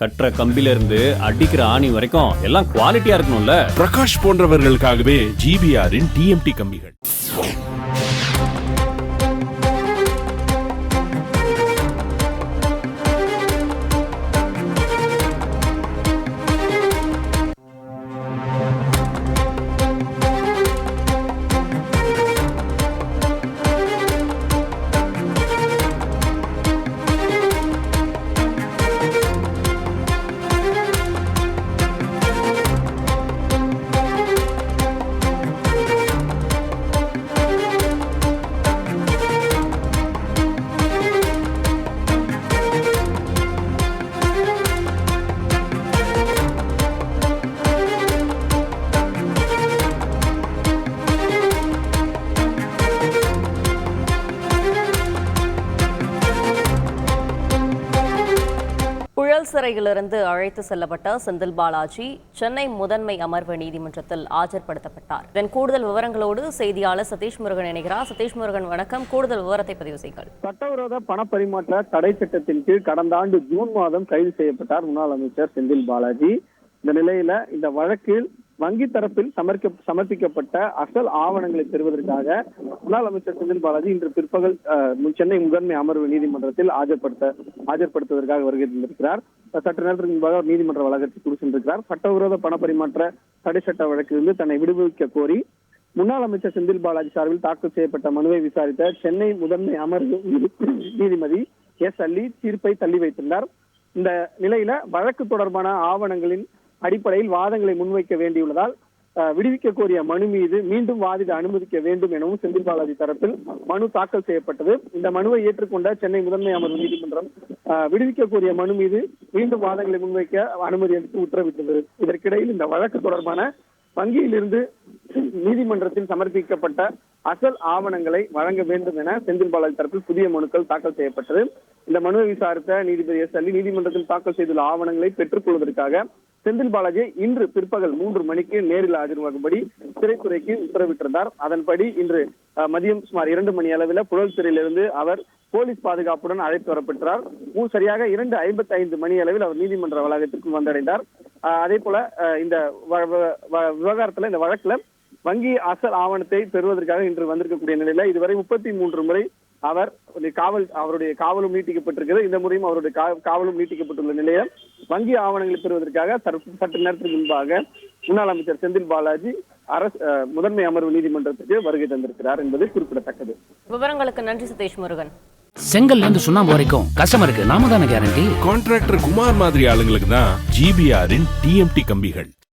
கட்டுற கம்பில இருந்து அடிக்கிற ஆணி வரைக்கும் எல்லாம் குவாலிட்டியா இருக்கணும்ல. பிரகாஷ் போன்றவர்களுக்காகவே ஜிபிஆரின் டிஎம்டி கம்பிகள். சிறையிலிருந்து அழைத்து செல்லப்பட்ட செந்தில் பாலாஜி சென்னை முதன்மை அமர்வு நீதிமன்றத்தில் ஆஜர்படுத்தப்பட்டார். இதன் கூடுதல் விவரங்களோடு செய்தியாளர் சதீஷ் முருகன் இணைகிறார். சதீஷ் முருகன், வணக்கம். கூடுதல் விவரத்தை பதிவு செய்யுங்கள். சட்டவிரோத பணப்பரிமாற்ற தடை சட்டத்தின் கீழ் கடந்த ஆண்டு ஜூன் மாதம் கைது செய்யப்பட்டார் முன்னாள் அமைச்சர் செந்தில் பாலாஜி. இந்த நிலையில இந்த வழக்கில் வங்கி தரப்பில் சமர்ப்பிக்கப்பட்ட அசல் ஆவணங்களை பெறுவதற்காக முன்னாள் அமைச்சர் செந்தில் பாலாஜி இன்று பிற்பகல் சென்னை முதன்மை அமர்வு நீதிமன்றத்தில் ஆஜர்படுத்துவதற்காக வருகை தந்திருக்கிறார். சற்று நேரத்திற்கு முன்பாக நீதிமன்ற வளாகத்தில் சென்றிருக்கிறார். சட்டவிரோத பணப்பரிமாற்ற தடை சட்ட வழக்கிலிருந்து தன்னை விடுவிக்க கோரி முன்னாள் அமைச்சர் செந்தில் பாலாஜி சார்பில் தாக்கல் செய்யப்பட்ட மனுவை விசாரித்த சென்னை முதன்மை அமர்வு நீதிபதி எஸ் அல்லி தீர்ப்பை தள்ளி வைத்திருந்தார். இந்த நிலையில வழக்கு தொடர்பான ஆவணங்களின் அடிப்படையில் வாதங்களை முன்வைக்க வேண்டியுள்ளதால் விடுவிக்க கோரிய மனு மீது மீண்டும் வாதிட அனுமதிக்க வேண்டும் எனவும் செந்தில் பாலாஜி தரப்பில் மனு தாக்கல் செய்யப்பட்டது. இந்த மனுவை ஏற்றுக்கொண்ட சென்னை முதன்மை அமர்வு நீதிமன்றம் விடுவிக்க கோரிய மனு மீது மீண்டும் வாதங்களை முன்வைக்க அனுமதி அளித்து உத்தரவிட்டது. இதற்கிடையில் இந்த வழக்கு தொடர்பான வங்கியிலிருந்து நீதிமன்றத்தில் சமர்ப்பிக்கப்பட்ட அசல் ஆவணங்களை வழங்க வேண்டும் என செந்தில் பாலாஜி தரப்பில் புதிய மனுக்கள் தாக்கல் செய்யப்பட்டது. இந்த மனுவை விசாரித்த நீதிபதி எஸ் அல்லி நீதிமன்றத்தில் தாக்கல் செய்துள்ள ஆவணங்களை பெற்றுக் கொள்வதற்காக செந்தில் பாலாஜி இன்று பிற்பகல் 3 மணிக்கு நேரில் ஆஜராகும்படி சிறைத்துறைக்கு உத்தரவிட்டிருந்தார். அதன்படி இன்று மதியம் சுமார் 2 மணி அளவில் புழல் சிறையிலிருந்து அவர் போலீஸ் பாதுகாப்புடன் அழைத்து வரப்பட்டார். சரியாக 2:55 மணி அளவில் அவர் நீதிமன்ற வளாகத்திற்கு வந்தடைந்தார். அதே போல இந்த விவகாரத்துல இந்த வழக்குல வங்கி அசல் ஆவணத்தை பெறுவதற்காக இன்று வந்திருக்கக்கூடிய நிலையில இதுவரை 33 முறை அவருடைய காவலும் நீட்டிக்கப்பட்டிருக்கிறது. இந்த முறையும் அவருடைய காவலும் நீட்டிக்கப்பட்டுள்ள நிலையில் வங்கி ஆவணங்களை பெறுவதற்காக சற்று நேரத்திற்கு முன்பாக முன்னாள் அமைச்சர் செந்தில் பாலாஜி முதன்மை அமர்வு நீதிமன்றத்துக்கு வருகை தந்திருக்கிறார் என்பது குறிப்பிடத்தக்கது. விவரங்களுக்கு நன்றி சதீஷ் முருகன். செங்கல்ல இருந்து சுண்ணாம்பு வரைக்கும் கஸ்டமருக்கு நாம தானே கேரண்டி. கான்ட்ராக்டர் குமார் மாதிரி ஆளுங்களுக்கு தான் ஜிபிஆரின் டிஎம்டி கம்பிகள்.